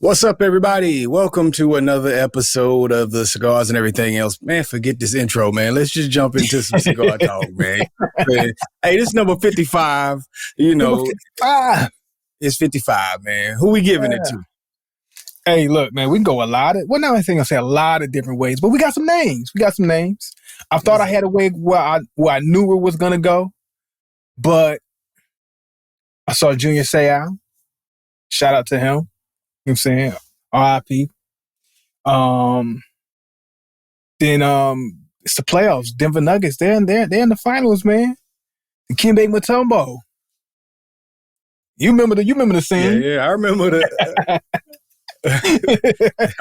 What's up, everybody? Welcome to another episode of the Cigars and Everything Else. Man, forget this intro, man. Let's just jump into some cigar talk, man. Hey, this is number 55. You know, 55. It's 55, man. Who we giving it to? Hey, look, man, we can go a lot of, well, now I think I'll say a lot of different ways, but we got some names. I thought I had a way where I knew it was going to go, but I saw Junior Seau. Shout out to him. You know what I'm saying? R.I.P. Then it's the playoffs. Denver Nuggets. They're in the finals, man. Dikembe Mutombo. You remember the scene? Yeah, I remember that.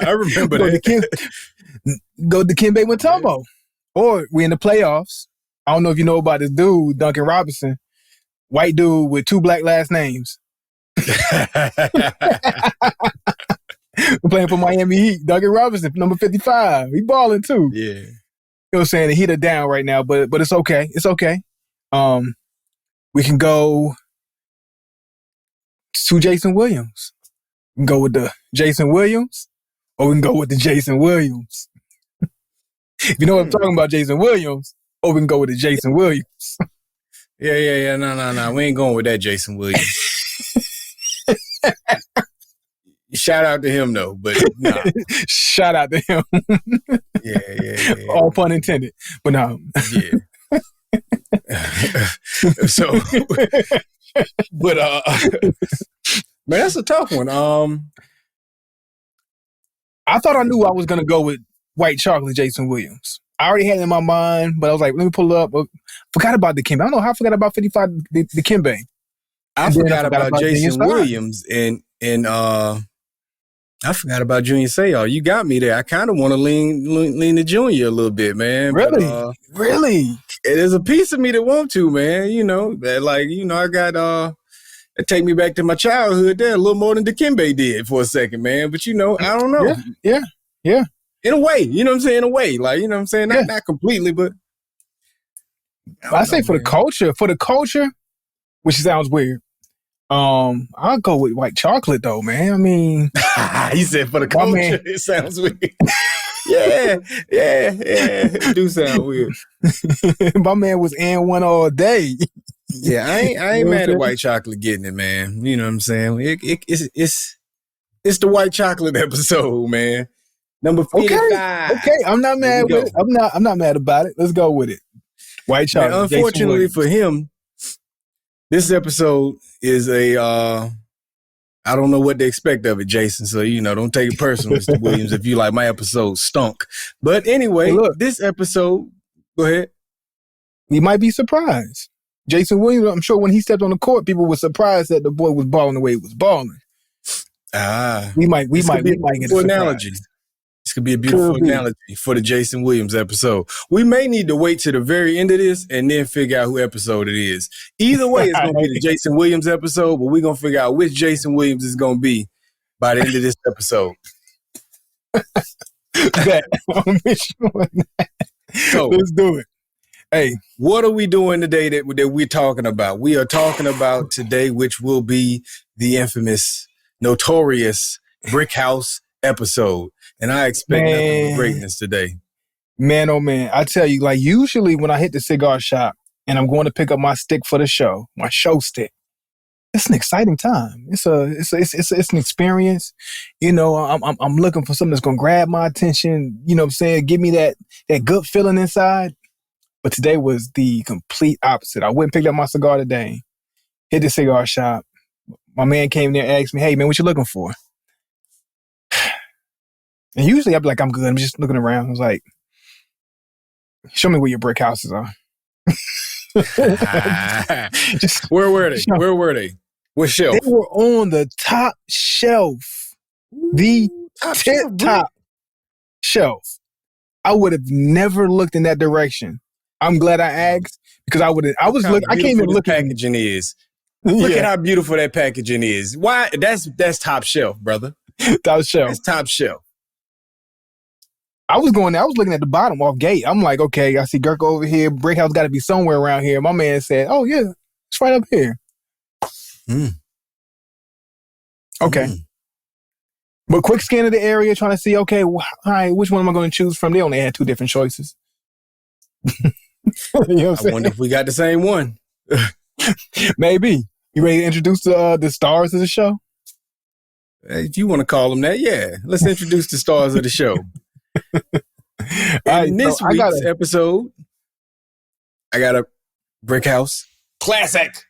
I remember that. Go Dikembe Mutombo. Or we in the playoffs. I don't know if you know about this dude, Duncan Robinson. White dude with two black last names. We're playing for Miami Heat. Duncan Robinson, number 55. He balling too. Yeah. You know what I'm saying? The Heat are down right now, but it's okay. It's okay. We can go to Jason Williams. We can go with the Jason Williams, or we can go with the Jason Williams. If you know what I'm talking about, Jason Williams, or we can go with the Jason Williams. Yeah. No. We ain't going with that Jason Williams. Shout out to him, though, but nah. Shout out to him. Yeah. All pun intended, but no. Yeah. So, but man, that's a tough one. I thought I knew I was gonna go with White Chocolate Jason Williams. I already had it in my mind, but I was like, let me pull it up. Forgot about Dikembe. I don't know how I forgot about 55 Dikembe. I forgot about Jason Williams and I forgot about Junior Seau. You got me there. I kind of want to lean to Junior a little bit, man. Really? But, Really? There's a piece of me that want to, man. You know, that I got it take me back to my childhood there a little more than Dikembe did for a second, man. But I don't know. Yeah. In a way, you know what I'm saying? In a way, like, you know what I'm saying? Not completely, but I say for the culture, which sounds weird. I'll go with White Chocolate though, man. I mean, he said for the culture, it sounds weird. Yeah, it do sound weird. My man was in one all day. Yeah, I ain't mad at White Chocolate getting it, man. You know what I'm saying? It's the White Chocolate episode, man. Number 55. Okay, I'm not mad with it. I'm not mad about it. Let's go with it. White Chocolate. Man, unfortunately for him, this episode is I don't know what to expect of it, Jason. So, don't take it personal, Mr. Williams, if you like my episode stunk. But anyway, this episode, go ahead. We might be surprised. Jason Williams, I'm sure when he stepped on the court, people were surprised that the boy was balling the way he was balling. We might get a analogy. This could be a beautiful analogy for the Jason Williams episode. We may need to wait to the very end of this and then figure out who episode it is. Either way, it's going to be the Jason Williams episode, but we're going to figure out which Jason Williams is going to be by the end of this episode. So let's do it. Hey, what are we doing today that we're talking about? We are talking about today, which will be the infamous, notorious Brickhouse episode. And I expect nothing but greatness today. Man, oh man. I tell you, like usually when I hit the cigar shop and I'm going to pick up my stick for the show, my show stick, it's an exciting time. It's an experience. I'm looking for something that's gonna grab my attention, you know what I'm saying? Give me that good feeling inside. But today was the complete opposite. I went and picked up my cigar today, hit the cigar shop. My man came there and asked me, hey man, what you looking for? And usually I'd be like, I'm good. I'm just looking around. I was like, show me where your brick houses are. Where were they? Where were they? What shelf? They were on the top shelf. The top shelf. I would have never looked in that direction. I'm glad I asked because I came in looking. Packaging is. Look at how beautiful that packaging is. Why? That's top shelf, brother. Top shelf. That's top shelf. I was looking at the bottom off gate. I'm like, okay, I see Gurkha over here. Brickhouse got to be somewhere around here. My man said, oh yeah, it's right up here. Okay. But quick scan of the area, trying to see, okay, all right, which one am I going to choose from? They only had 2 different choices. You know what I wonder if we got the same one. Maybe. You ready to introduce the stars of the show? If you want to call them that, yeah. Let's introduce the stars of the show. In this week's episode, I got a Brickhouse classic.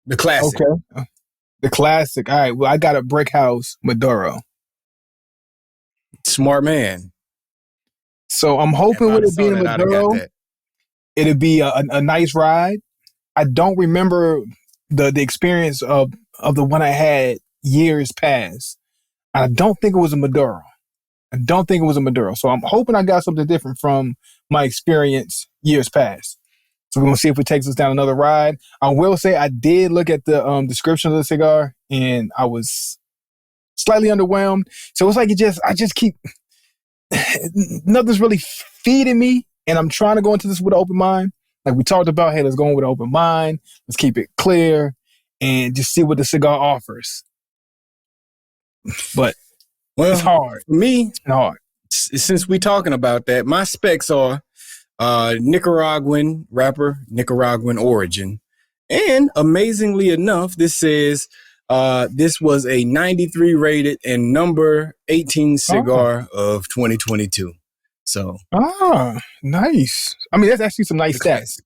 The classic. Okay. The classic. All right. Well, I got a Brickhouse Maduro. Smart man. So I'm hoping with it being a Maduro, it'd be a nice ride. I don't remember the experience of the one I had years past. I don't think it was a Maduro. So I'm hoping I got something different from my experience years past. So we're going to see if it takes us down another ride. I will say I did look at the description of the cigar, and I was slightly underwhelmed. So it's like I just keep, nothing's really feeding me, and I'm trying to go into this with an open mind. Like we talked about, hey, let's go in with an open mind. Let's keep it clear and just see what the cigar offers. But it's hard. For me, it's hard. Since we're talking about that, my specs are Nicaraguan rapper, Nicaraguan origin. And amazingly enough, this says this was a 93 rated and number 18 cigar of 2022. So nice. I mean, that's actually some nice stats.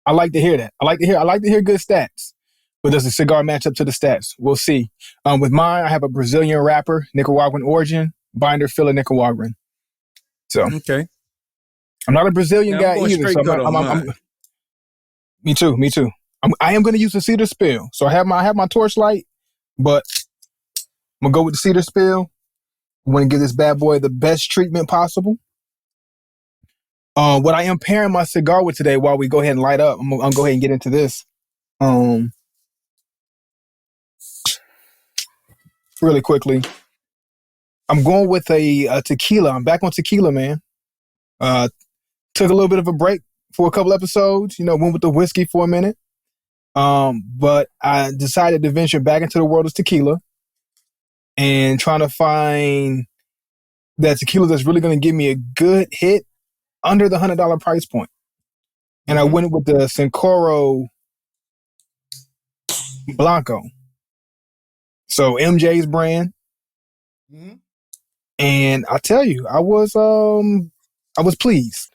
I like to hear that. I like to hear good stats. But does the cigar match up to the stats? We'll see. With mine, I have a Brazilian wrapper, Nicaraguan origin, binder filler Nicaraguan. So okay. I'm not a Brazilian guy either. So me too. I am going to use the cedar spill. So I have my torchlight, but I'm gonna go with the cedar spill. I want to give this bad boy the best treatment possible. What I am pairing my cigar with today, while we go ahead and light up, I'm gonna go ahead and get into this. Really quickly, I'm going with a tequila. I'm back on tequila, man. Took a little bit of a break for a couple episodes, went with the whiskey for a minute. But I decided to venture back into the world of tequila and trying to find that tequila that's really going to give me a good hit under the $100 price point. And I went with the Sincoro Blanco. So MJ's brand. Mm-hmm. And I tell you, I was pleased.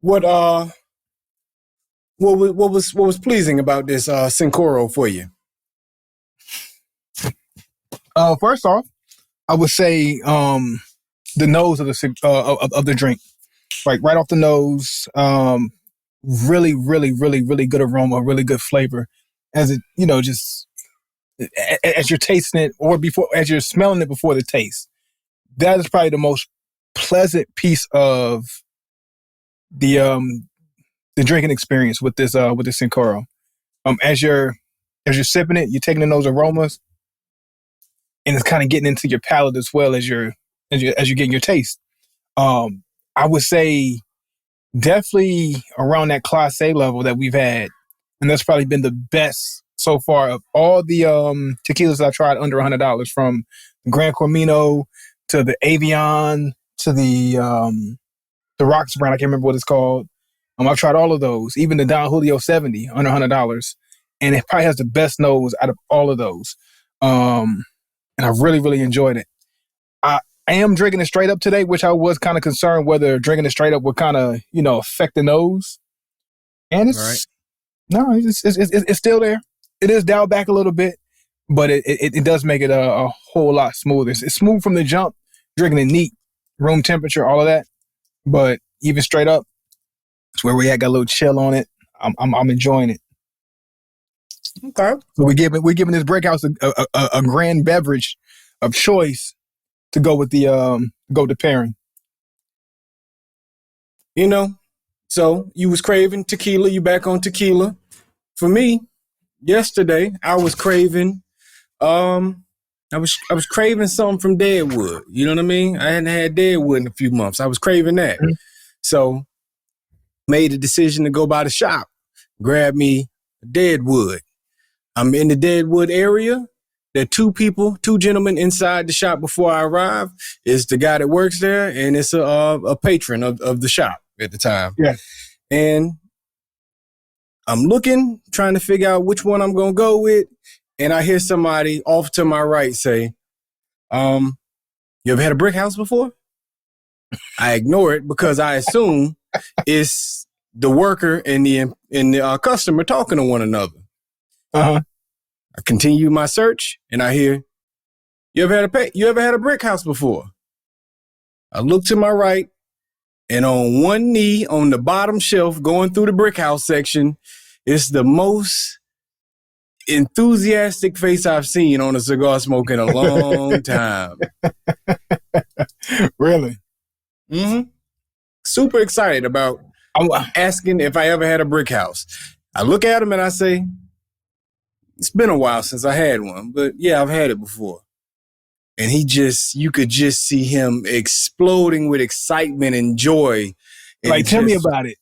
What was pleasing about this Sincoro for you? First off, I would say the nose of the drink, right off the nose. Really, really, really, really good aroma, really good flavor. As it, just as you're tasting it, or as you're smelling it before the taste. That is probably the most pleasant piece of the drinking experience with this Sincoro. As you're sipping it, you're taking in those aromas, and it's kind of getting into your palate as well as you're getting your taste. I would say definitely around that Class A level that we've had, and that's probably been the best so far of all the tequilas I tried under $100, from the Gran Cormino to the Avion to the Rocks brand. I can't remember what it's called. I've tried all of those, even the Don Julio 70 under $100, and it probably has the best nose out of all of those. And I really, really enjoyed it. I am drinking it straight up today, which I was kind of concerned whether drinking it straight up would kind of, affect the nose. And it's still there. It is dialed back a little bit, but it does make it a whole lot smoother. It's smooth from the jump, drinking it neat, room temperature, all of that. But even straight up, it's where we got a little chill on it. I'm enjoying it. Okay. So we're giving this Brickhouse a grand beverage of choice to go with the pairing. So you was craving tequila. You back on tequila. For me, yesterday I was craving I was craving something from Deadwood. You know what I mean? I hadn't had Deadwood in a few months. I was craving that. Mm-hmm. So made a decision to go by the shop, grab me Deadwood. I'm in the Deadwood area. There are two gentlemen inside the shop before I arrive. It's the guy that works there, and it's a patron of the shop at the time. Yeah. And I'm looking, trying to figure out which one I'm going to go with. And I hear somebody off to my right say, you ever had a Brickhouse before? I ignore it because I assume it's the worker and the customer talking to one another. Uh-huh. I continue my search and I hear, you ever had a Brickhouse before? I look to my right and on one knee on the bottom shelf going through the Brickhouse section, it's the most enthusiastic face I've seen on a cigar smoke in a long time. Really? Mm-hmm. Super excited about asking if I ever had a Brickhouse. I look at him and I say, it's been a while since I had one, but yeah, I've had it before. And you could just see him exploding with excitement and joy. And like, tell me about it.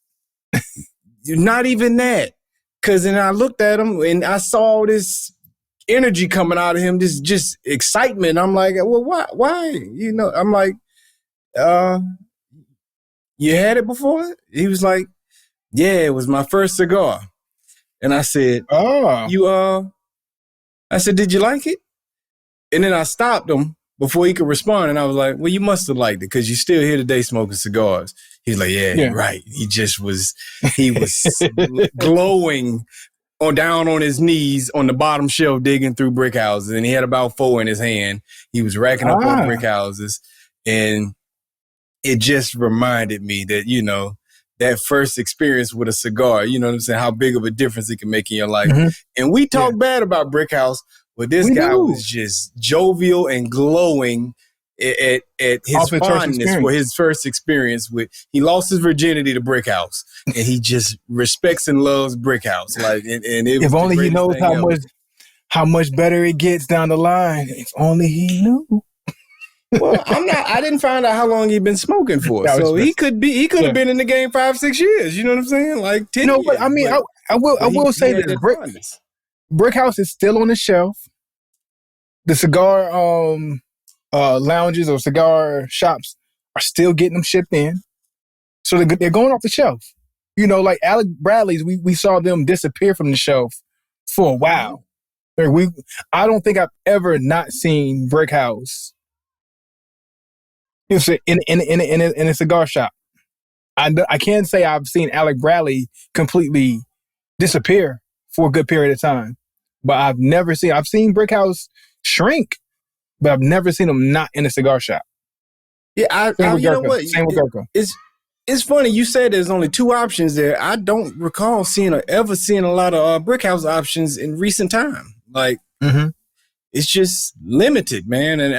Not even that. Because then I looked at him and I saw this energy coming out of him, this just excitement. I'm like, well, why? You know, I'm like, you had it before? He was like, yeah, it was my first cigar. And I said, I said, did you like it? And then I stopped him before he could respond. And I was like, well, you must have liked it because you're still here today smoking cigars. He's like, yeah, you're right. He was glowing down on his knees on the bottom shelf digging through brick houses. And he had about 4 in his hand. He was racking up on brick houses. And it just reminded me that, you know, that first experience with a cigar, you know what I'm saying, how big of a difference it can make in your life. Mm-hmm. And we talk bad about Brickhouse, but this guy was just jovial and glowing at his fondness for his first experience with. He lost his virginity to Brickhouse, and he just respects and loves Brickhouse. Like, and it if only he knows how much better it gets down the line. If only he knew. Well, I didn't find out how long he'd been smoking for. So he could have been in the game 5-6 years. You know what I'm saying? Like 10 years. But I mean, I will say that Brickhouse is still on the shelf. The cigar lounges or cigar shops are still getting them shipped in. So they're going off the shelf. You know, like Alec Bradley's, we saw them disappear from the shelf for a while. I don't think I've ever not seen Brickhouse in a cigar shop. I can't say I've seen Alec Bradley completely disappear for a good period of time, but I've seen Brickhouse shrink, but I've never seen him not in a cigar shop. Yeah, you know what? Same with Gurkha. It's funny you said there's only 2 options there. I don't recall ever seeing a lot of Brickhouse options in recent time. Like, it's just limited, man. And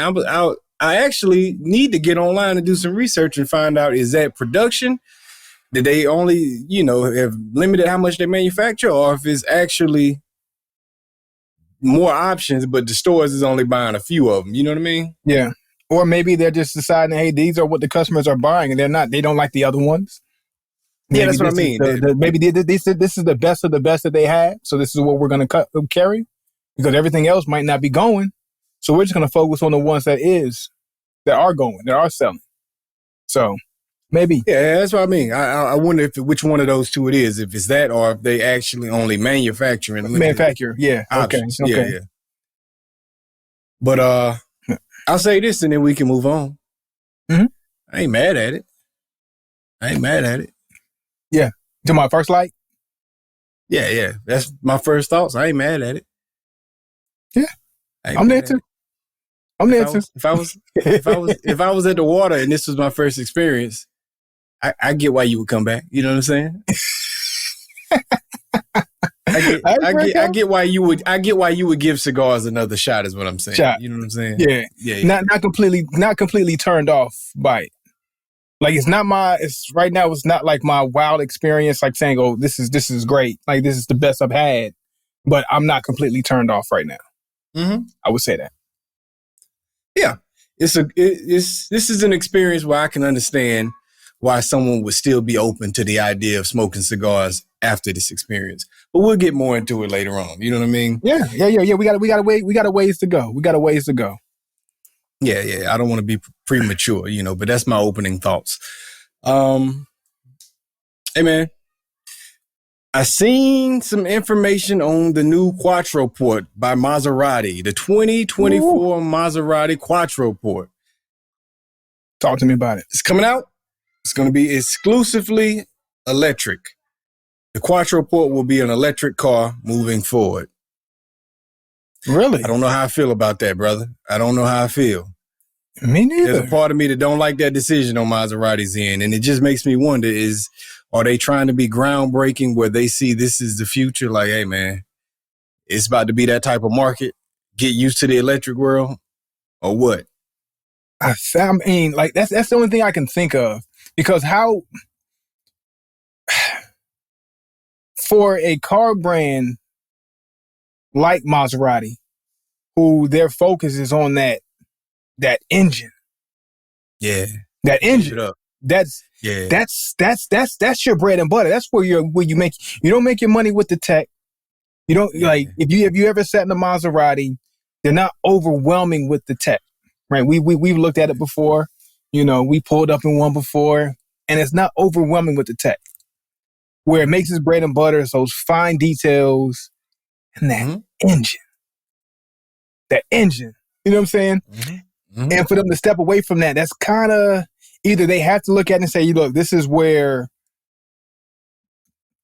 I actually need to get online and do some research and find out, is that production? Did they only, have limited how much they manufacture, or if it's actually more options, but the stores is only buying a few of them? You know what I mean? Yeah. Or maybe they're just deciding, hey, these are what the customers are buying, and they don't like the other ones. Maybe that's what I mean. Maybe this is the best of the best that they had, so this is what we're going to carry, because everything else might not be going. So we're just going to focus on the ones that are selling. So maybe. Yeah, that's what I mean. I wonder which one of those 2 it is, if it's that or if they actually only manufacture. Yeah. Options. Okay. Yeah. But I'll say this and then we can move on. Mm-hmm. I ain't mad at it. Yeah. To my first light? Yeah. That's my first thoughts. I ain't mad at it. Yeah. I'm there too. If I was at the water and this was my first experience, I get why you would come back. You know what I'm saying? I get why you would give cigars another shot, is what I'm saying. You know what I'm saying? Yeah. Not completely turned off by it. Like it's not like my wild experience, like saying, oh, this is great. Like this is the best I've had, but I'm not completely turned off right now. Mm-hmm. I would say that. Yeah, this is an experience where I can understand why someone would still be open to the idea of smoking cigars after this experience. But we'll get more into it later on. You know what I mean? Yeah. We got a ways to go. Yeah. I don't want to be premature, but that's my opening thoughts. Hey man, I seen some information on the new Quattro port by Maserati, the 2024 Maserati Quattro port. Talk to me about it. It's coming out. It's going to be exclusively electric. The Quattro port will be an electric car moving forward. Really? I don't know how I feel about that, brother. I don't know how I feel. Me neither. There's a part of me that don't like that decision on Maserati's end, and it just makes me wonder, are they trying to be groundbreaking where they see this is the future? Like, hey, man, it's about to be that type of market. Get used to the electric world, or what? I mean, like that's the only thing I can think of, because how for a car brand like Maserati, who their focus is on that engine. Yeah. That engine. That's your bread and butter. That's where you don't make your money with the tech. You don't like if you ever sat in a Maserati, they're not overwhelming with the tech. Right? We've looked at it before. We pulled up in one before, and it's not overwhelming with the tech. Where it makes its bread and butter is those fine details and that engine. That engine. You know what I'm saying? Mm-hmm. And for them to step away from that, that's kind of either they have to look at it and say, look, this is where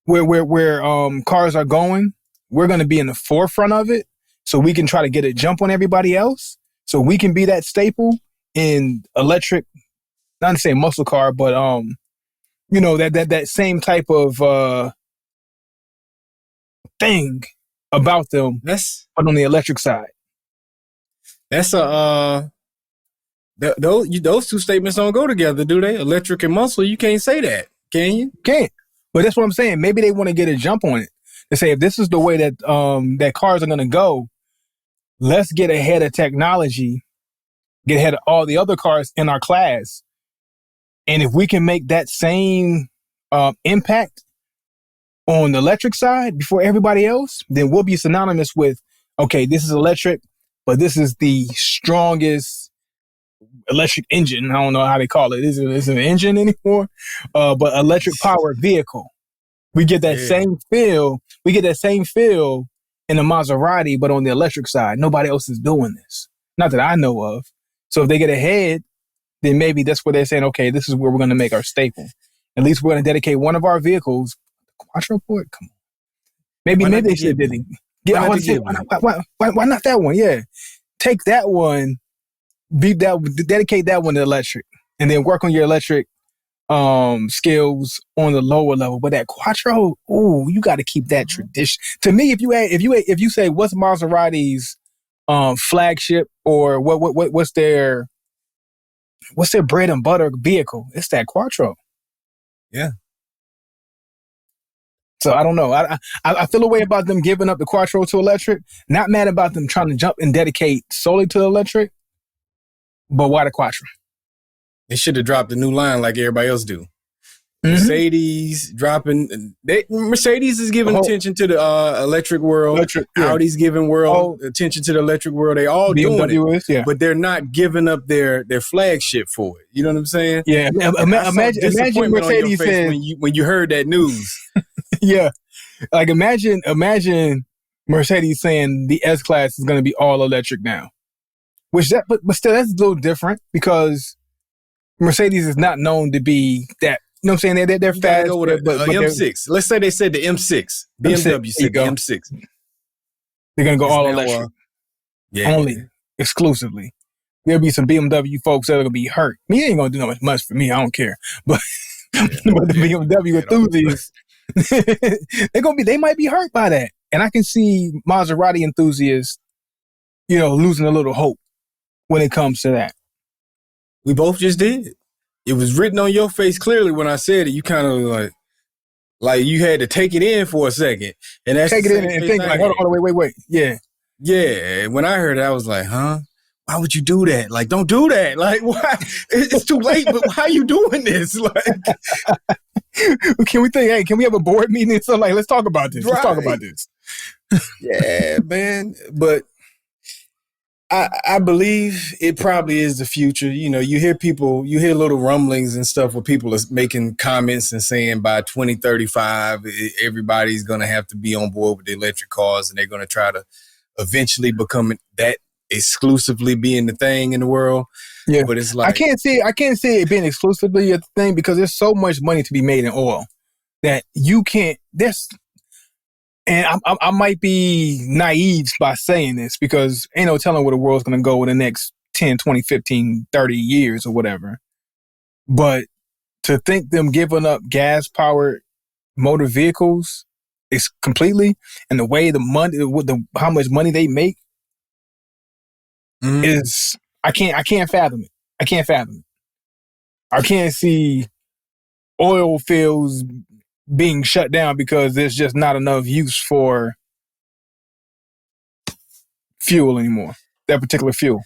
cars are going. We're going to be in the forefront of it, so we can try to get a jump on everybody else. So we can be that staple in electric, not to say muscle car, but that same type of thing about them. But on the electric side. That's those two statements don't go together, do they? Electric and muscle, you can't say that, can you? Can't. But that's what I'm saying. Maybe they want to get a jump on it. They say, if this is the way that that cars are going to go, let's get ahead of technology, get ahead of all the other cars in our class. And if we can make that same impact on the electric side before everybody else, then we'll be synonymous with, okay, this is electric, but this is the strongest electric engine. I don't know how they call it. Is it an engine anymore? But electric powered vehicle. We get that same feel. We get that same feel in a Maserati, but on the electric side. Nobody else is doing this. Not that I know of. So if they get ahead, then maybe that's where they're saying, okay, this is where we're going to make our staple. At least we're going to dedicate one of our vehicles. Quattro port? Come on. Maybe they should did it. Yeah, why not that one? Yeah. Take that one, dedicate that one to electric, and then work on your electric skills on the lower level. But that Quattro, you got to keep that tradition. To me, if you say what's Maserati's flagship, or what's their bread and butter vehicle, it's that Quattro. Yeah. So I don't know. I feel a way about them giving up the Quattro to electric. Not mad about them trying to jump and dedicate solely to electric. But why the Quattro? They should have dropped a new line like everybody else do. Mercedes Mercedes is giving attention to the electric world. Audi's giving attention to the electric world. They all doing it, but they're not giving up their flagship for it. You know what I'm saying? Yeah. Imagine Mercedes said when you heard that news. Yeah, like imagine Mercedes saying the S-Class is going to be all electric now, but still that's a little different because Mercedes is not known to be that. You know what I'm saying? They're fast. Go with but M6. Let's say they said the M6. BMW said the M6. They're going to go all electric. Only, exclusively. There'll be some BMW folks that are going to be hurt. Me ain't going to do much for me. I don't care. But the BMW enthusiasts, they might be hurt by that. And I can see Maserati enthusiasts, losing a little hope when it comes to that. We both just did. It was written on your face clearly when I said it. You kind of like you had to take it in for a second. And that's take it in and think like, hold on, wait. Yeah. Yeah. When I heard it, I was like, huh? why would you do that? Like, don't do that. Like, why? It's too late, but why are you doing this? Like, can we think, hey, can we have a board meeting? So like, let's talk about this. Let's talk about this. Yeah, man. But I believe it probably is the future. You know, you hear little rumblings and stuff where people are making comments and saying by 2035, everybody's going to have to be on board with the electric cars and they're going to try to eventually become that exclusively being the thing in the world. Yeah. But it's like, I can't see it being exclusively a thing because there's so much money to be made in oil that you can't, and I might be naive by saying this because ain't no telling where the world's going to go in the next 10, 20, 15, 30 years or whatever. But to think them giving up gas-powered motor vehicles is completely, and the way how much money they make is, I can't fathom it. I can't fathom it. I can't see oil fields being shut down because there's just not enough use for fuel anymore. That particular fuel.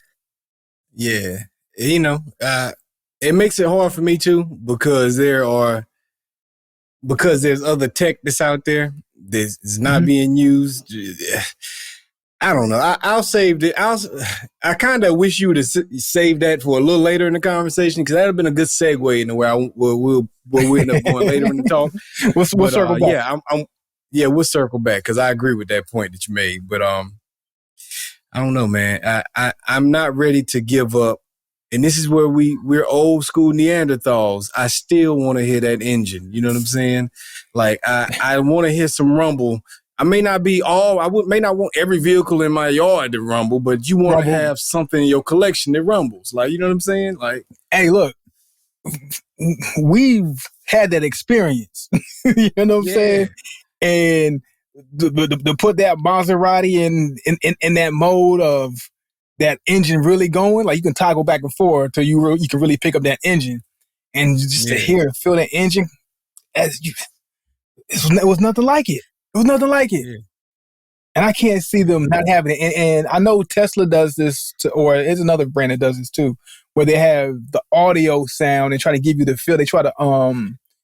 Yeah. You know, it makes it hard for me too because there's other tech that's out there that's not being used. I don't know. I'll save it. I kind of wish you would have saved that for a little later in the conversation because that would have been a good segue into where we'll end up going later in the talk. We'll circle back. We'll circle back because I agree with that point that you made. But I don't know, man. I'm not ready to give up. And this is where we're old school Neanderthals. I still want to hear that engine. You know what I'm saying? Like I want to hear some rumble. I may not want every vehicle in my yard to rumble, but you want to have something in your collection that rumbles. Like, you know what I'm saying? Like, hey, look, we've had that experience. You know what I'm saying? And to put that Maserati in that mode of that engine really going, like you can toggle back and forth till you can really pick up that engine, and just to hear and feel that engine, it was nothing like it. It was nothing like it. Yeah. And I can't see them not having it. And I know Tesla does this, or it's another brand that does this too, where they have the audio sound and try to give you the feel. They try to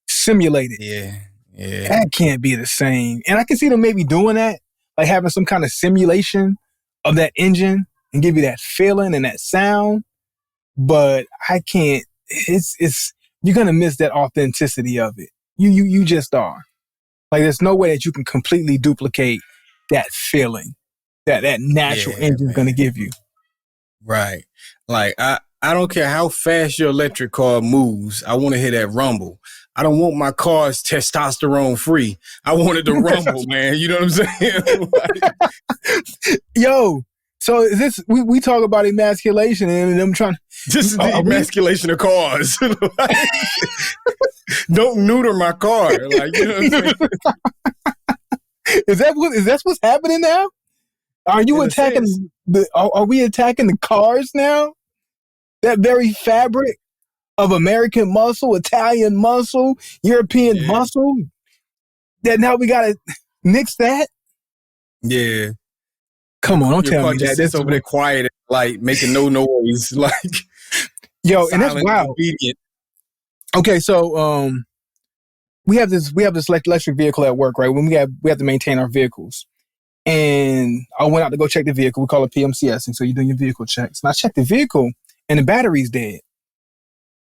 simulate it. Yeah. That can't be the same. And I can see them maybe doing that, like having some kind of simulation of that engine and give you that feeling and that sound. But I can't. It's you're gonna miss that authenticity of it. You just are. Like, there's no way that you can completely duplicate that feeling that natural engine's going to give you. Right. Like, I don't care how fast your electric car moves. I want to hear that rumble. I don't want my car's testosterone free. I want it to rumble, man. You know what I'm saying? Yo, so is this, we talk about emasculation and them trying. This is the emasculation of cars. Don't neuter my car. Like, you know what I'm saying? Is that what's happening now? Are you attacking are we attacking the cars now? That very fabric of American muscle, Italian muscle, European muscle. That now we gotta mix that? Yeah. Come on, don't tell me that. That's over there quiet, like making no noise, like yo, and that's wild. Obedient. Okay, so we have this electric vehicle at work, right? When we have to maintain our vehicles. And I went out to go check the vehicle. We call it PMCS, and so you're doing your vehicle checks. And I checked the vehicle, and the battery's dead.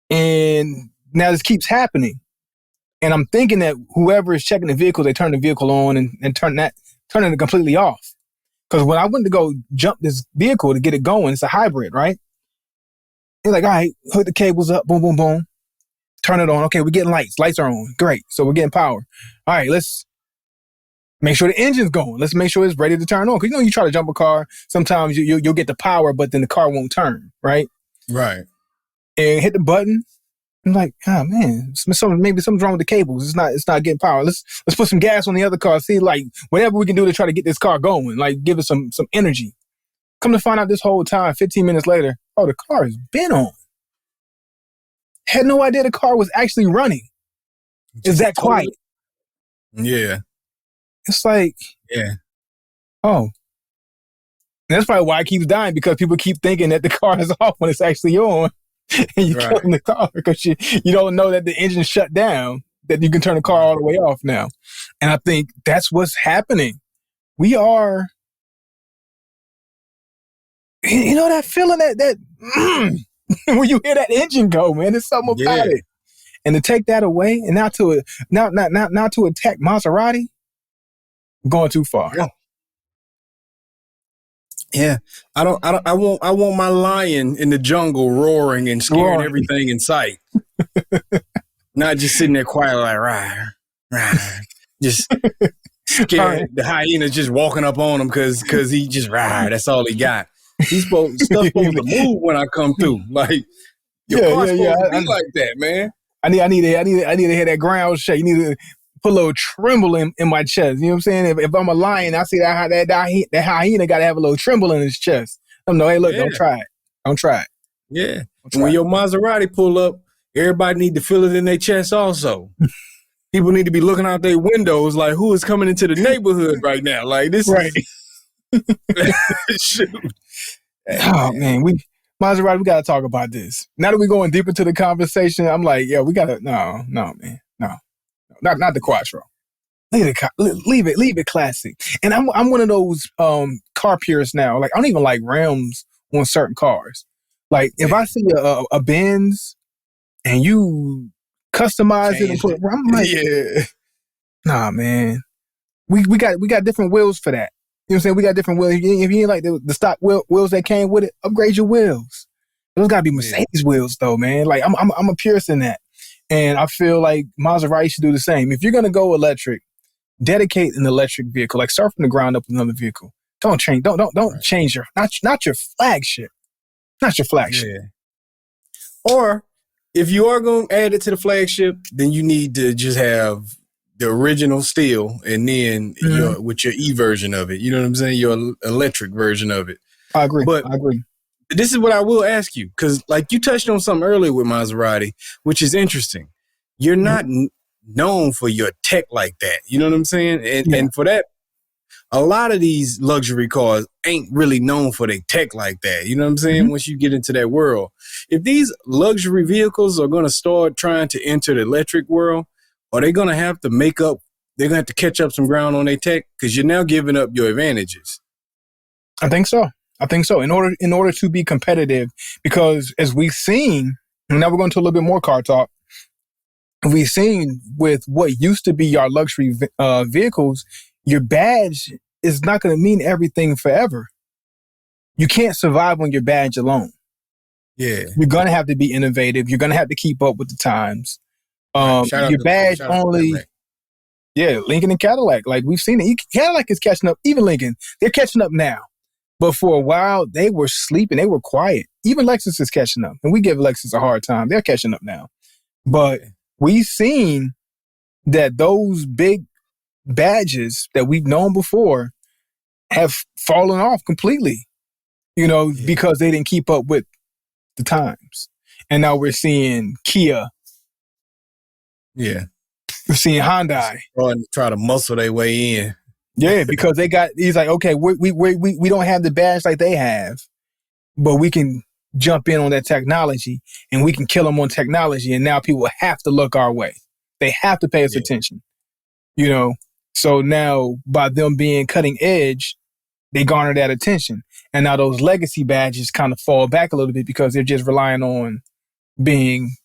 And now this keeps happening. And I'm thinking that whoever is checking the vehicle, they turn the vehicle on and turn it completely off. Because when I went to go jump this vehicle to get it going, it's a hybrid, right? It's like, all right, hook the cables up, boom, boom, boom. Turn it on. Okay, we're getting lights. Lights are on. Great. So we're getting power. All right, let's make sure the engine's going. Let's make sure it's ready to turn on. Because, you try to jump a car, sometimes you'll get the power, but then the car won't turn, right? Right. And hit the button. I'm like, oh, man, maybe something's wrong with the cables. It's not getting power. Let's put some gas on the other car. See, like, whatever we can do to try to get this car going. Like, give it some energy. Come to find out this whole time, 15 minutes later, the car has been on. Had no idea the car was actually running. It's that quiet. Yeah. It's like, yeah. Oh, And that's probably why it keeps dying, because people keep thinking that the car is off when it's actually on. And you kill the car because you don't know that the engine shut down, that you can turn the car all the way off now. And I think that's what's happening. We are, you know, that feeling that when you hear that engine go, man, there's something about it. And to take that away and now to attack Maserati, going too far. Yeah. I want my lion in the jungle roaring and scaring everything in sight. Not just sitting there quiet like rah. Just scared. The hyena's just walking up on him because he just that's all he got. Stuff's supposed to move when I come through. Like your car's supposed to be like that, man. I need to hear that ground shake. You need to put a little tremble in my chest. You know what I'm saying? If I'm a lion, I see that hyena got to have a little tremble in his chest. I'm no, hey, look, don't try it. Don't try it. Yeah. When your Maserati pull up, everybody need to feel it in their chest also. People need to be looking out their windows like, who is coming into the neighborhood right now? Like this is shoot. Oh man, Maserati, we gotta talk about this. Now that we're going deep into the conversation, I'm like, yeah, we gotta no, man. No. Not the Quattro. Leave it classic. And I'm one of those car purists now. Like I don't even like rims on certain cars. Like if I see a Benz and you customize it and put, I'm like, nah, man. We got different wheels for that. You know what I'm saying? We got different wheels. If you ain't like the stock wheels that came with it, upgrade your wheels. Those gotta be Mercedes wheels though, man. Like I'm a purist in that. And I feel like Maserati should do the same. If you're gonna go electric, dedicate an electric vehicle, like start from the ground up with another vehicle. Don't change your not your flagship. Not your flagship. Yeah. Or if you are going to add it to the flagship, then you need to just have the original still and then with your E version of it. You know what I'm saying? Your electric version of it. I agree. This is what I will ask you, because like you touched on something earlier with Maserati, which is interesting. You're not known for your tech like that. You know what I'm saying? And for that, a lot of these luxury cars ain't really known for their tech like that. You know what I'm saying? Once you get into that world, if these luxury vehicles are going to start trying to enter the electric world, are they going to have to they're going to have to catch up some ground on their tech? Because you're now giving up your advantages. I think so. In order to be competitive, because as we've seen, and now we're going to a little bit more car talk, we've seen with what used to be your luxury vehicles, your badge is not going to mean everything forever. You can't survive on your badge alone. Yeah. You're going to have to be innovative. You're going to have to keep up with the times. Your badge only... Yeah, Lincoln and Cadillac. Like we've seen it. Cadillac is catching up. Even Lincoln, they're catching up now. But for a while, they were sleeping. They were quiet. Even Lexus is catching up. And we give Lexus a hard time. They're catching up now. But we've seen that those big badges that we've known before have fallen off completely, because they didn't keep up with the times. And now we're seeing Kia. Yeah. We're seeing Hyundai. Try to muscle their way in. Yeah, because he's like, okay, we don't have the badge like they have, but we can jump in on that technology and we can kill them on technology. And now people have to look our way. They have to pay us attention, So now by them being cutting edge, they garner that attention. And now those legacy badges kind of fall back a little bit because they're just relying on being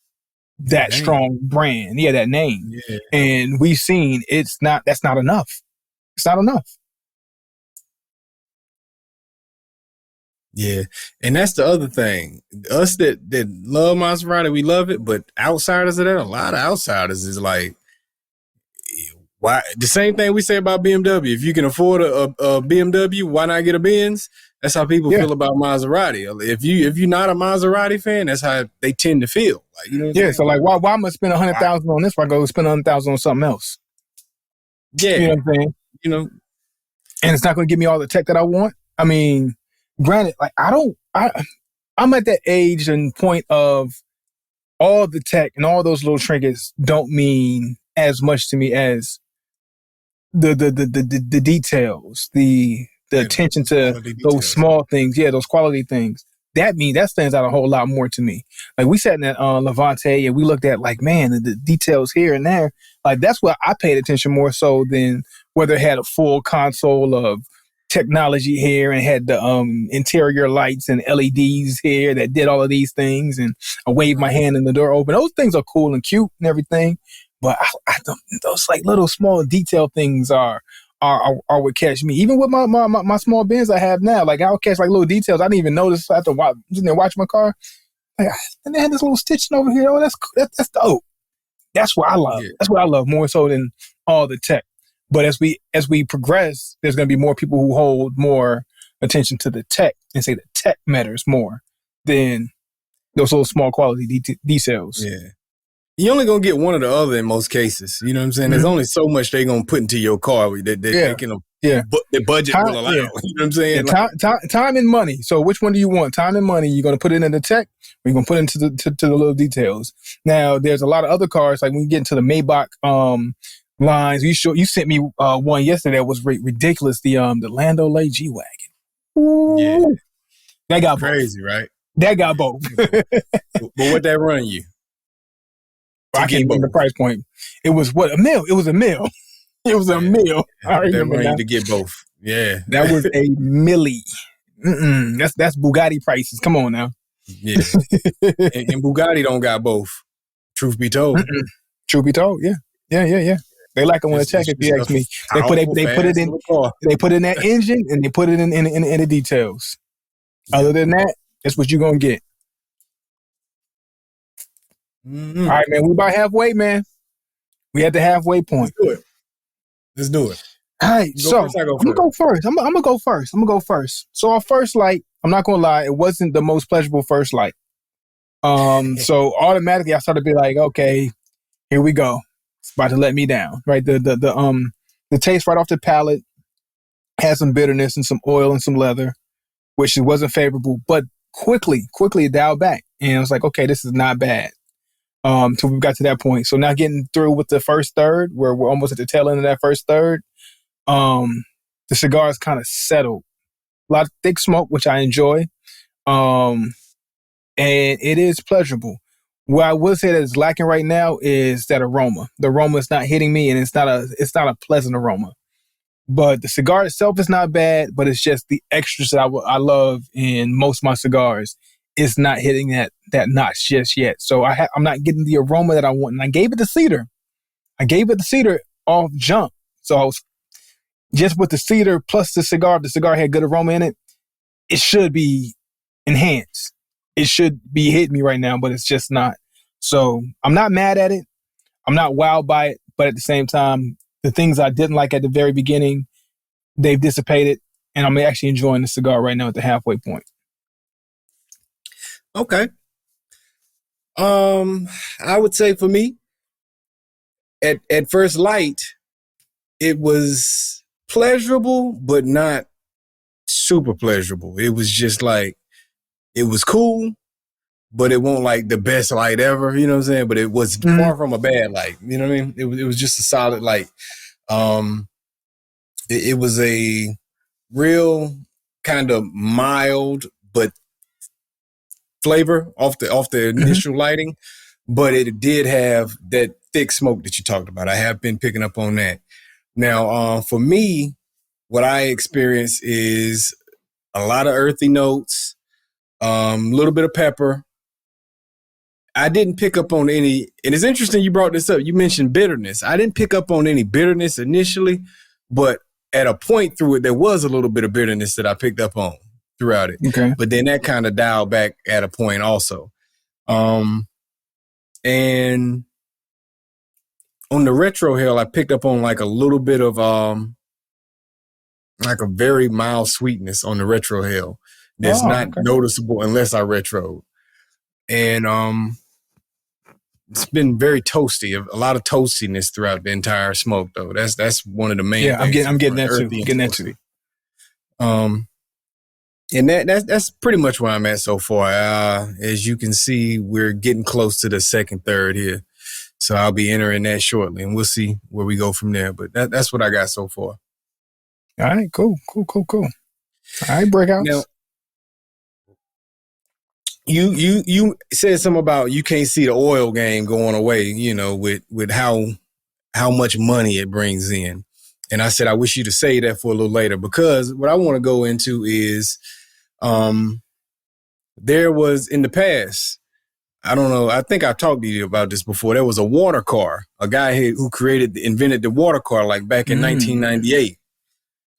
that strong brand. Yeah, that name. Yeah. And we've seen that's not enough. It's not enough. Yeah. And that's the other thing. Us that love Maserati, we love it. But outsiders of that, a lot of outsiders is like, why? The same thing we say about BMW. If you can afford a BMW, why not get a Benz? That's how people feel about Maserati. If you're not a Maserati fan, that's how they tend to feel. Like, so like, why am I spend $100,000 on this? Why go spend $100,000 on something else? Yeah. You know what I'm saying? And it's not going to give me all the tech that I want. I mean, granted, like I'm at that age and point of all the tech and all those little trinkets don't mean as much to me as the details, the the attention to those small things. Yeah, those quality things. That stands out a whole lot more to me. Like we sat in that Levante and we looked at like, man, the details here and there. Like that's what I paid attention more so than whether it had a full console of technology here and had the interior lights and LEDs here that did all of these things. And I waved my hand and the door open. Those things are cool and cute and everything. But I don't, those like little small detail things are what catch me. Even with my small Benz I have now, like I'll catch like little details I didn't even notice. I have to watch my car. Like, and they had this little stitching over here. Oh, that's dope. That's what I love. Yeah. That's what I love more so than all the tech. But as we progress, there's going to be more people who hold more attention to the tech and say the tech matters more than those little small quality details. Yeah. You're only going to get one or the other in most cases. You know what I'm saying? Mm-hmm. There's only so much they're going to put into your car that they can, the budget will allow. Yeah. You know what I'm saying? Yeah, time and money. So which one do you want? Time and money. You're going to put it into the tech or you're going to put it into the little details. Now, there's a lot of other cars, like when you get into the Maybach lines, you sent me one yesterday that was ridiculous. The Lando Lay G-Wagon. Ooh. Yeah. That got crazy, both. Right? That got both. But what that run you? I can't remember the price point. It was what, $1 million? It was $1 million. It was $1 million. I remember that. To get both. Yeah. That was $1 million. That's Bugatti prices. Come on now. Yeah. and Bugatti don't got both. Truth be told. Truth be told, yeah. Yeah. They like it when it's check if you ask me. They put it in that engine and they put it in the details. Other than that, that's what you're gonna get. Mm-hmm. All right, man. We about halfway, man. We at the halfway point. Let's do it. All right, so I'm gonna go first. I'm gonna go first. So our first light, I'm not gonna lie, it wasn't the most pleasurable first light. So automatically I started to be like, okay, here we go. It's about to let me down, right? The taste right off the palate had some bitterness and some oil and some leather, which wasn't favorable, but quickly it dialed back, and I was like, okay, this is not bad. Till we got to that point. So now getting through with the first third, where we're almost at the tail end of that first third, the cigars kind of settled. A lot of thick smoke, which I enjoy, and it is pleasurable. What I would say that is lacking right now is that aroma. The aroma is not hitting me, and it's not a pleasant aroma. But the cigar itself is not bad, but it's just the extras that I love in most of my cigars. It's not hitting that notch just yet. So I'm not getting the aroma that I want. And I gave it the cedar. Off jump. So I was just with the cedar plus the cigar had good aroma in it. It should be enhanced. It should be hitting me right now, but it's just not. So I'm not mad at it. I'm not wowed by it. But at the same time, the things I didn't like at the very beginning, they've dissipated. And I'm actually enjoying the cigar right now at the halfway point. Okay. I would say for me, at first light, it was pleasurable, but not super pleasurable. It was just like, it was cool, but it wasn't like the best light ever, you know what I'm saying? But it was far from a bad light, you know what I mean? It was just a solid light. It was a real kind of mild, but flavor off the initial lighting, but it did have that thick smoke that you talked about. I have been picking up on that. Now, for me, what I experience is a lot of earthy notes, a little bit of pepper. I didn't pick up on any, and it's interesting you brought this up. You mentioned bitterness. I didn't pick up on any bitterness initially, but at a point through it, there was a little bit of bitterness that I picked up on throughout it. Okay. But then that kind of dialed back at a point also. And on the retro hill, I picked up on like a little bit of like a very mild sweetness on the retro hill that's not noticeable unless I retroed. And it's been very toasty, a lot of toastiness throughout the entire smoke though. That's one of the main things. I'm getting that too. Getting that too. And that's pretty much where I'm at so far. As you can see, we're getting close to the second third here. So I'll be entering that shortly, and we'll see where we go from there. But that's what I got so far. All right, cool. All right, Brickhouse. Now, you said something about you can't see the oil game going away, with how much money it brings in. And I said, I wish you to say that for a little later, because what I want to go into is there was in the past, I don't know, I think I talked to you about this before. There was a water car, a guy who invented the water car like back in 1998.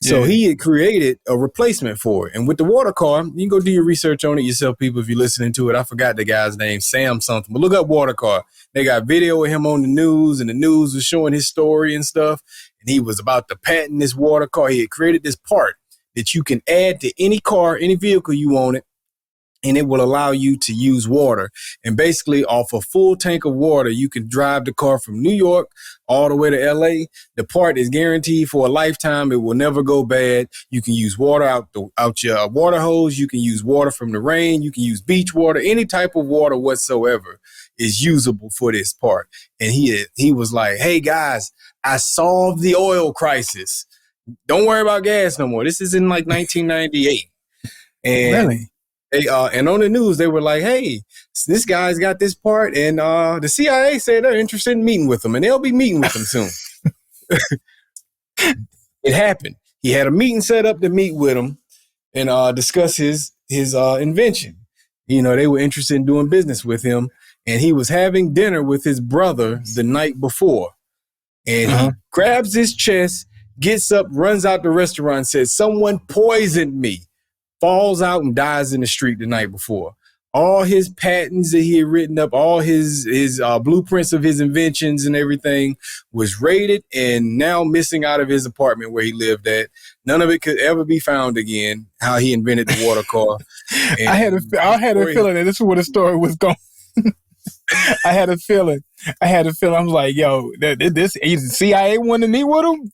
So he had created a replacement for it. And with the water car, you can go do your research on it yourself, people, if you're listening to it. I forgot the guy's name, Sam something, but look up water car. They got video of him on the news, and the news was showing his story and stuff. And he was about to patent this water car. He had created this part that you can add to any car, any vehicle you want it, and it will allow you to use water. And basically, off a full tank of water, you can drive the car from New York all the way to LA. The part is guaranteed for a lifetime. It will never go bad. You can use water out your water hose. You can use water from the rain. You can use beach water. Any type of water whatsoever is usable for this part. And he was like, hey, guys, I solved the oil crisis. Don't worry about gas no more. This is in like 1998. And Really? And on the news, they were like, hey, this guy's got this part. And the CIA said they're interested in meeting with him, and they'll be meeting with him soon. It happened. He had a meeting set up to meet with him and discuss his invention. They were interested in doing business with him. And he was having dinner with his brother the night before. And he grabs his chest, gets up, runs out the restaurant, says, someone poisoned me. Falls out and dies in the street the night before. All his patents that he had written up, all his blueprints of his inventions and everything was raided and now missing out of his apartment where he lived at. None of it could ever be found again, how he invented the water car. And I had a feeling that this is where the story was going. I had a feeling. I was like, yo, this CIA wanted to meet with him?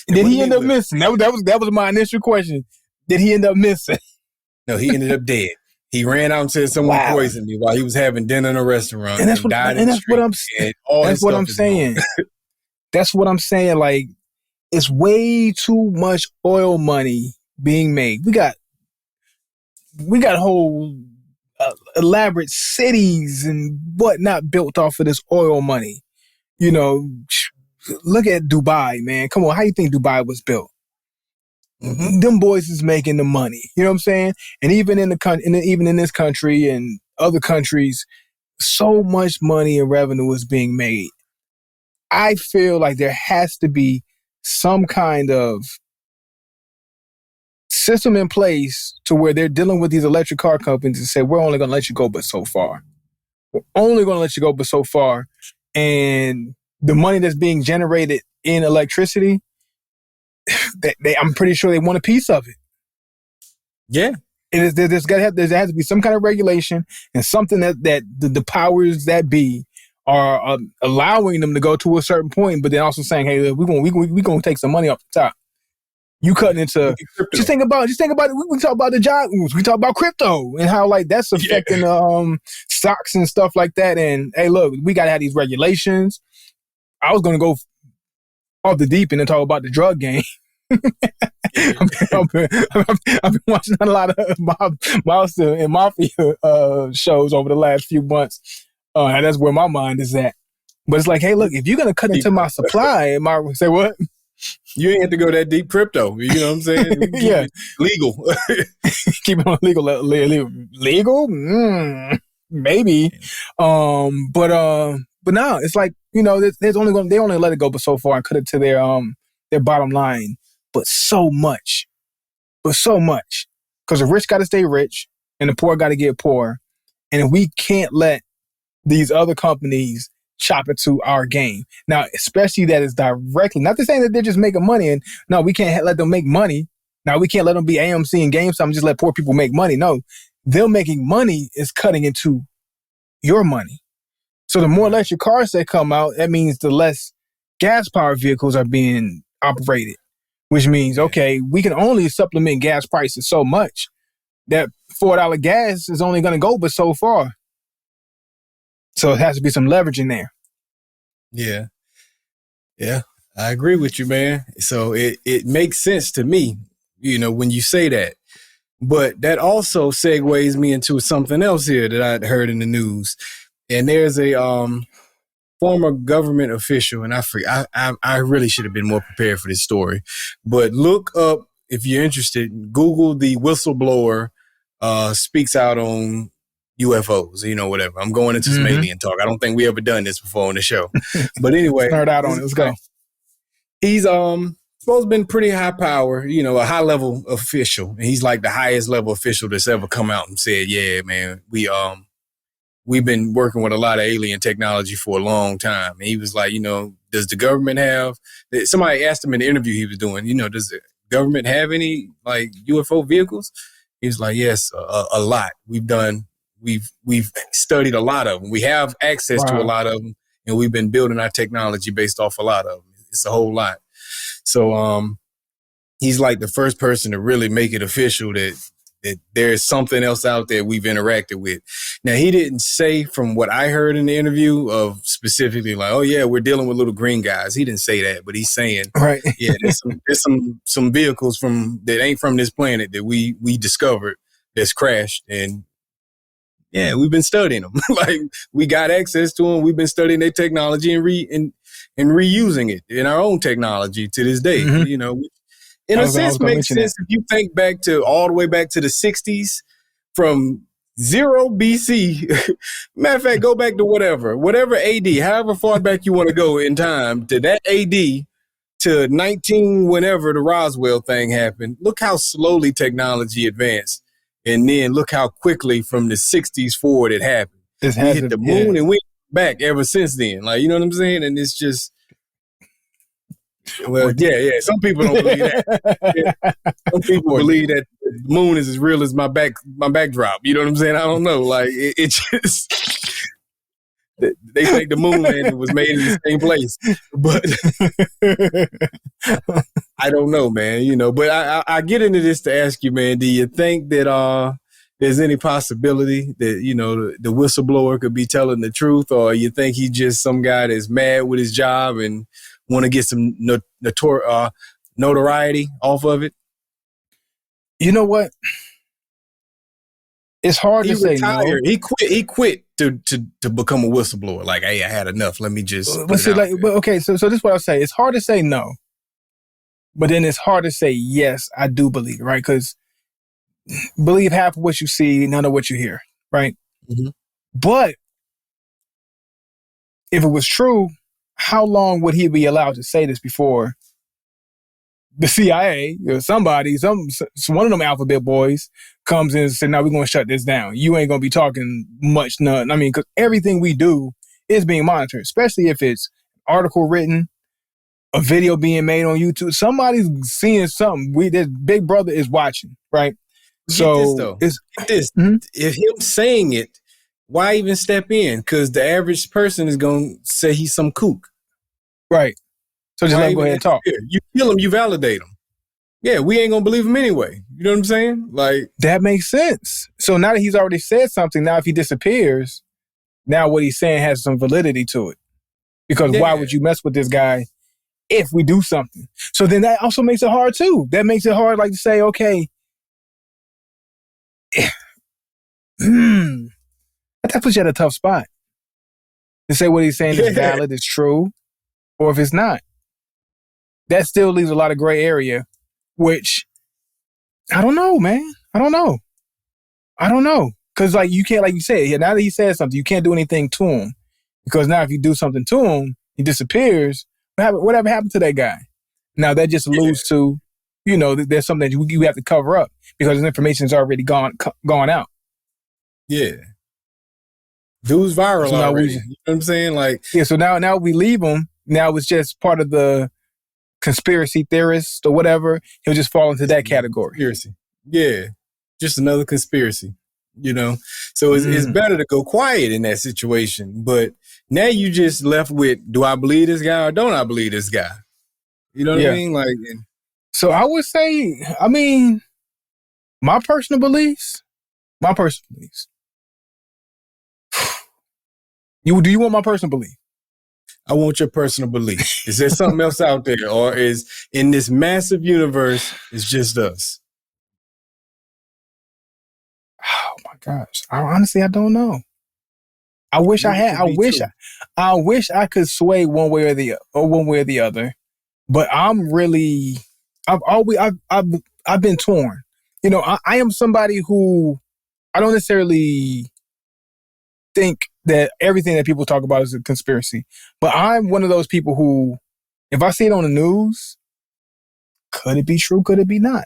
Did he end up missing? That was my initial question. Did he end up missing? No, he ended up dead. He ran out and said someone poisoned me while he was having dinner in a restaurant. And that's what I'm saying. That's what I'm saying. Like, it's way too much oil money being made. We got whole elaborate cities and whatnot built off of this oil money. Look at Dubai, man. Come on, how you think Dubai was built? Mm-hmm. Them boys is making the money. You know what I'm saying? And even in this country and other countries, so much money and revenue is being made. I feel like there has to be some kind of system in place to where they're dealing with these electric car companies and say, we're only going to let you go but so far. We're only going to let you go but so far. And the money that's being generated in electricity, I'm pretty sure they want a piece of it. Yeah. There has to be some kind of regulation and something that the powers that be are allowing them to go to a certain point, but then also saying, hey, we're going to take some money off the top. You cutting into just think about it. We talk about the job. We talk about crypto and how like that's affecting stocks and stuff like that. And hey, look, we got to have these regulations. I was going to go off the deep end and talk about the drug game. I've been watching a lot of mobster and mafia shows over the last few months. And that's where my mind is at. But it's like, hey, look, if you're going to cut into my supply, say what? You ain't have to go that deep crypto. You know what I'm saying? Yeah. Legal. Keep it on legal. Legal? Maybe. But no, it's like, they only let it go but so far and cut it to their bottom line. But so much. Because the rich got to stay rich and the poor got to get poor. And we can't let these other companies chop into our game. Now, especially that is directly, not to say that they're just making money. And no, we can't let them make money. Now, we can't let them be AMC and GameStop and just let poor people make money. No, them making money is cutting into your money. So the more electric cars that come out, that means the less gas-powered vehicles are being operated, which means, okay, we can only supplement gas prices so much. That $4 gas is only going to go but so far. So it has to be some leverage in there. Yeah. Yeah, I agree with you, man. So it makes sense to me, when you say that. But that also segues me into something else here that I'd heard in the news. And there's a former government official, and I really should have been more prepared for this story. But look up, if you're interested, Google the whistleblower speaks out on UFOs, whatever. I'm going into some alien talk. I don't think we ever done this before on the show. But anyway. Start out on it. Let's go. He's supposed to been pretty high power, a high level official. And he's like the highest level official that's ever come out and said, yeah, man, we've been working with a lot of alien technology for a long time. And he was like, does the government have, somebody asked him in the interview he was doing, does the government have any like UFO vehicles? He was like, yes, a lot. We've studied a lot of them. We have access to a lot of them, and we've been building our technology based off a lot of them. It's a whole lot. So he's like the first person to really make it official that there's something else out there we've interacted with. Now, he didn't say, from what I heard in the interview, of specifically like, oh yeah, we're dealing with little green guys. He didn't say that, but he's saying, right, yeah, there's some vehicles that ain't from this planet that we discovered that's crashed, and yeah, we've been studying them. Like, we got access to them. We've been studying their technology and reusing it in our own technology to this day. In a sense, makes sense if you think all the way back to the 60s, from 0 BC. Matter of fact, go back to whatever AD, however far back you want to go in time, to that AD to 19, whenever the Roswell thing happened. Look how slowly technology advanced. And then look how quickly from the 60s forward it happened. We hit the moon and we back ever since then. Like, you know what I'm saying? And it's just, well, yeah. Some people don't believe that. Some people believe that the moon is as real as my backdrop. You know what I'm saying? I don't know. Like, it just, they think the moon landing was made in the same place. But I don't know, man, but I get into this to ask you, man, do you think that there's any possibility that, the whistleblower could be telling the truth, or you think he's just some guy that's mad with his job and want to get some notoriety off of it? You know what? It's hard to say no. He quit to become a whistleblower. Like, hey, I had enough. Let me just. So this is what I'll say. It's hard to say no, but then it's hard to say yes. I do believe, right? Because believe half of what you see, none of what you hear, right? Mm-hmm. But if it was true, how long would he be allowed to say this before the CIA or somebody, one of them alphabet boys comes in and says, "No, we're going to shut this down. You ain't going to be talking much, none." I mean, because everything we do is being monitored, especially if it's an article written, a video being made on YouTube. Somebody's seeing something. This Big Brother is watching, right? Get this. Mm-hmm. If him saying it, why even step in? Because the average person is going to say he's some kook. Right. So just let him go ahead and talk. You kill him, you validate him. Yeah, we ain't going to believe him anyway. You know what I'm saying? Like, that makes sense. So now that he's already said something, now if he disappears, now what he's saying has some validity to it. Because why would you mess with this guy if we do something? So then that also makes it hard too. That makes it hard, like, to say, okay, that puts you at a tough spot to say what he's saying is valid, is true, or if it's not. That still leaves a lot of gray area, which I don't know, man. I don't know. Because, like, you can't, like you said, now that he said something, you can't do anything to him. Because now if you do something to him, he disappears. Whatever happened to that guy? Now that just alludes to, there's something that you have to cover up because his information's already gone out. Yeah. Dude's viral already. You know what I'm saying? Like, yeah, so now we leave him. Now it's just part of the conspiracy theorist or whatever. He'll just fall into that category. Conspiracy. Yeah. Just another conspiracy, So it's better to go quiet in that situation. But now you just left with, do I believe this guy or don't I believe this guy? You know what I mean? Like, so I would say, my personal beliefs. Do you want my personal belief? I want your personal belief. Is there something else out there, or is in this massive universe, it's just us? Gosh, honestly, I don't know. I wish I had. I wish I could sway one way or the other. But I've been torn. You know, I am somebody who I don't necessarily think that everything that people talk about is a conspiracy. But I'm one of those people who, if I see it on the news, could it be true? Could it be not?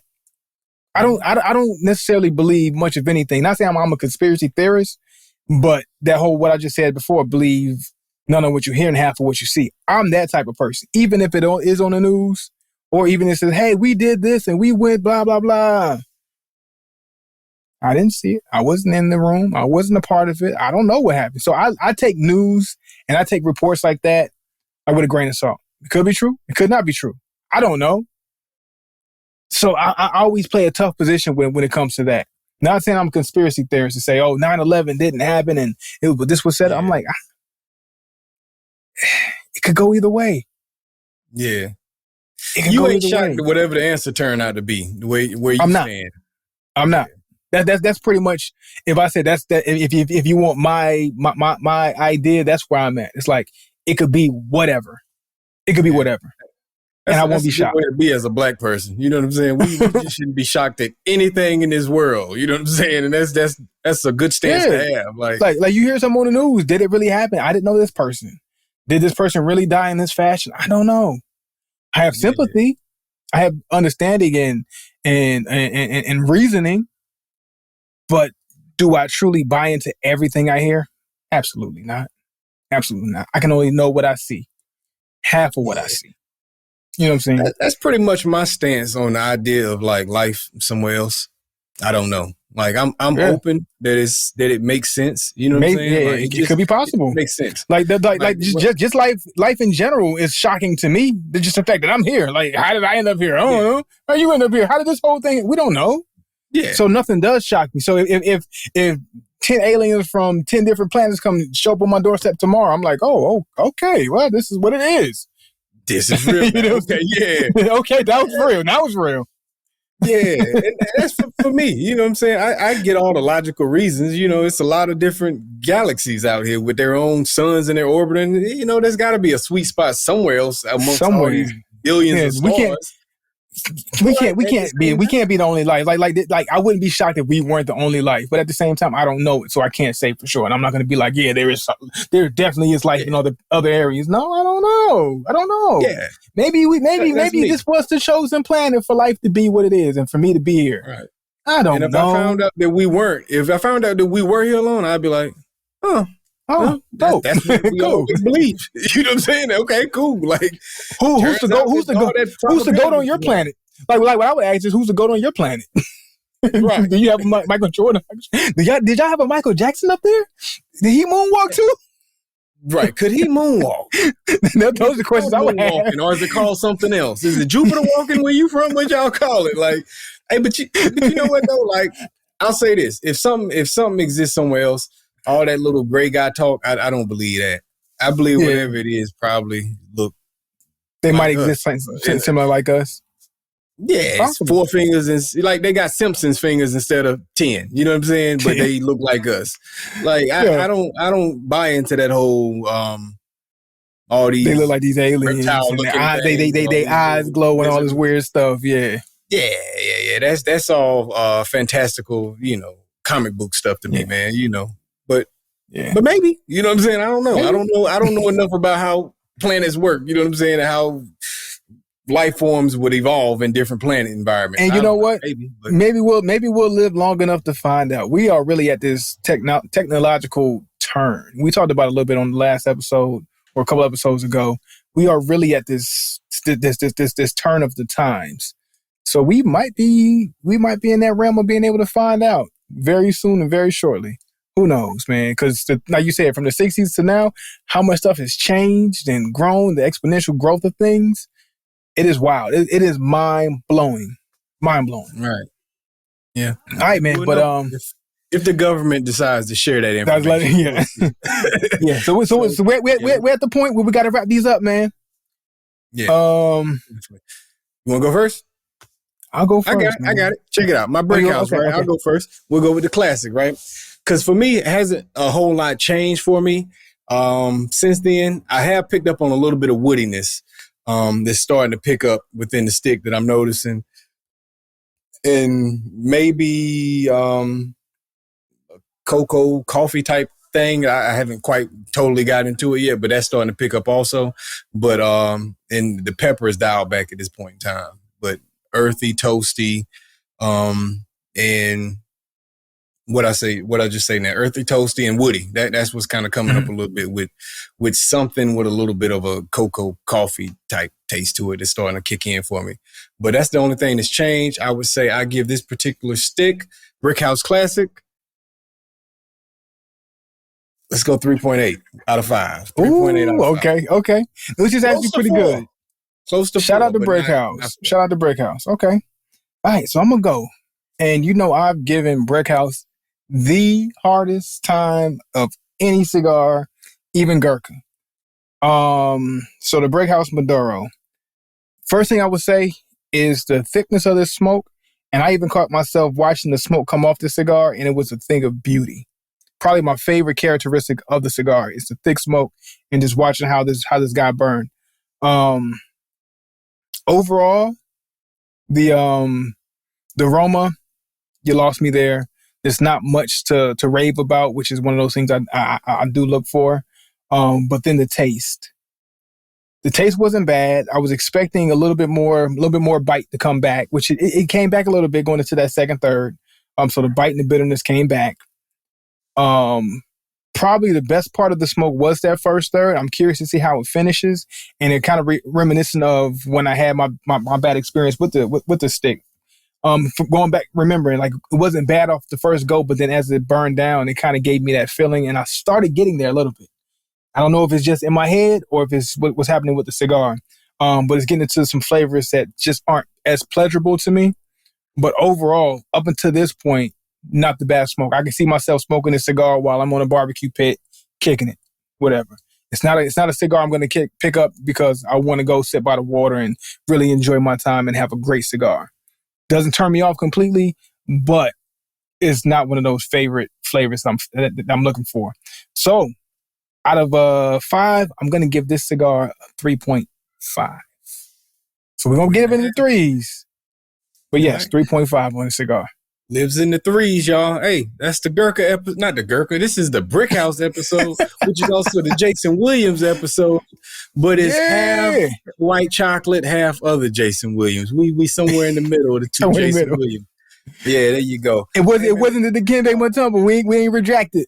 I don't necessarily believe much of anything. Not saying I'm a conspiracy theorist, but that whole what I just said before, believe none of what you hear and half of what you see. I'm that type of person. Even if it is on the news, or even if it says, hey, we did this and we went blah, blah, blah. I didn't see it. I wasn't in the room. I wasn't a part of it. I don't know what happened. So I take news and I take reports like that with a grain of salt. It could be true. It could not be true. I don't know. So I always play a tough position when it comes to that. Not saying I'm a conspiracy theorist to say, oh, 9/11 didn't happen and this was said. Yeah. I'm like, it could go either way. Yeah. You ain't shocked at whatever the answer turned out to be, where you stand. I'm not. That's pretty much, if I said that's that, if you want my idea, that's where I'm at. It's like, it could be whatever. It could be whatever. And I won't be shocked. That's a good way to be as a black person. You know what I'm saying? We just shouldn't be shocked at anything in this world. You know what I'm saying? And that's a good stance to have. Like you hear something on the news. Did it really happen? I didn't know this person. Did this person really die in this fashion? I don't know. I have sympathy. I have understanding and reasoning. But do I truly buy into everything I hear? Absolutely not. Absolutely not. I can only know what I see. Half of what I see. You know what I'm saying? That's pretty much my stance on the idea of like life somewhere else. I don't know. Like I'm open that it makes sense. You know what I'm saying? Yeah, like, it could be possible. It makes sense. Just life in general is shocking to me. Just the fact that I'm here. Like, how did I end up here? I don't know. How you end up here? How did this whole thing? We don't know. Yeah. So nothing does shock me. So if 10 aliens from 10 different planets come show up on my doorstep tomorrow, I'm like, oh, okay. Well, this is what it is. This is real. You know? Okay, yeah. Okay, that was real. That was real. Yeah, and that's for me. You know what I'm saying? I get all the logical reasons. You know, it's a lot of different galaxies out here with their own suns and their orbit. And, you know, there's got to be a sweet spot somewhere else amongst all these billions of stars. We can't be the only life. Like I wouldn't be shocked if we weren't the only life, but at the same time, I don't know it, so I can't say for sure. And I'm not going to be like, yeah, there definitely is life in other areas. No, I don't know. Yeah, maybe this was the chosen planet for life to be what it is, and for me to be here. Right. I don't know. If I found out that we were here alone, I'd be like, that's what we always believe. You know what I'm saying? Okay, cool. Like, who's the goat on your planet? Like what I would ask is, who's the goat on your planet? Right? Do you have a Michael Jordan? Did y'all have a Michael Jackson up there? Did he moonwalk too? Right? Could he moonwalk? Those are the questions I would have. Or is it called something else? Is it Jupiter walking? Where you from? What y'all call it? Like, hey, but you know what though? Like, I'll say this: if something exists somewhere else, all that little gray guy talk, I don't believe that. I believe whatever it is probably look. They might exist similar like us. Yeah, it's 4 fingers and like they got Simpsons fingers instead of 10. You know what I'm saying? But they look like us. Like I don't buy into that whole all these. They look like these aliens. And they eyes glow and all this weird stuff. Yeah. Yeah. That's all fantastical. You know, comic book stuff to me, man. You know. But maybe, you know what I'm saying? I don't know. Maybe. I don't know enough about how planets work. You know what I'm saying? And how life forms would evolve in different planet environments. And you know what? Maybe we'll live long enough to find out. We are really at this technological turn. We talked about it a little bit on the last episode or a couple episodes ago. We are really at this turn of the times. So we might be in that realm of being able to find out very soon and very shortly. Who knows, man? Because like you said, from the 60s to now, how much stuff has changed and grown, the exponential growth of things, it is wild. It is mind-blowing. Mind-blowing. Right. Yeah. All right, man. But if the government decides to share that information. Yeah. So we're at the point where we got to wrap these up, man. Yeah. You want to go first? I'll go first. I got it. Check it out. My Brickhouse, right? Okay. I'll go first. We'll go with the classic, right? because for me, it hasn't a whole lot changed for me. Since then, I have picked up on a little bit of woodiness that's starting to pick up within the stick that I'm noticing. And maybe cocoa, coffee type thing. I haven't quite totally got into it yet, but that's starting to pick up also. But and the pepper is dialed back at this point in time. But earthy, toasty, and what I just say now, earthy, toasty, and woody. That's what's kind of coming up a little bit with something with a little bit of a cocoa coffee type taste to it. It's starting to kick in for me. But that's the only thing that's changed. I would say I give this particular stick, Brickhouse Classic, let's go 3.8 out of 5. 3.8 out of 5. Okay. Which is actually pretty good. Close to Shout 4, out to Brickhouse. Shout out to Brickhouse. Okay. All right, so I'm going to go. And I've given Brickhouse the hardest time of any cigar, even Gurkha. So the Brickhouse Maduro. First thing I would say is the thickness of this smoke. And I even caught myself watching the smoke come off the cigar, and it was a thing of beauty. Probably my favorite characteristic of the cigar is the thick smoke and just watching how this guy burned. Overall, the aroma, you lost me there. There's not much to rave about, which is one of those things I do look for. But then the taste. The taste wasn't bad. I was expecting a little bit more bite to come back, which it came back a little bit going into that second, third. So the bite and the bitterness came back. Probably the best part of the smoke was that first third. I'm curious to see how it finishes, and it kind of reminiscent of when I had my bad experience with the stick. Going back, remembering like it wasn't bad off the first go, but then as it burned down, it kind of gave me that feeling, and I started getting there a little bit. I don't know if it's just in my head or if it's what's happening with the cigar, but it's getting into some flavors that just aren't as pleasurable to me. But overall, up until this point, not the bad smoke. I can see myself smoking a cigar while I'm on a barbecue pit, kicking it, whatever. It's not a cigar I'm going to pick up because I want to go sit by the water and really enjoy my time and have a great cigar. Doesn't turn me off completely, but it's not one of those favorite flavors that I'm looking for. So out of 5, I'm going to give this cigar a 3.5. So we're going to give it in the 3s. But yes, 3.5 on the cigar. Lives in the 3s, y'all. Hey, that's the Gurkha episode. Not the Gurkha. This is the Brickhouse episode, which is also the Jason Williams episode. But it's half white chocolate, half other Jason Williams. We somewhere in the middle of the two Jason Williams. Yeah, there you go. It wasn't the Dikembe Mutombo. We ain't rejected.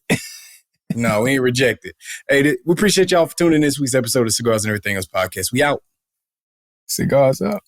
No, we ain't rejected. Hey, we appreciate y'all for tuning in this week's episode of Cigars and Everything Else podcast. We out. Cigars up.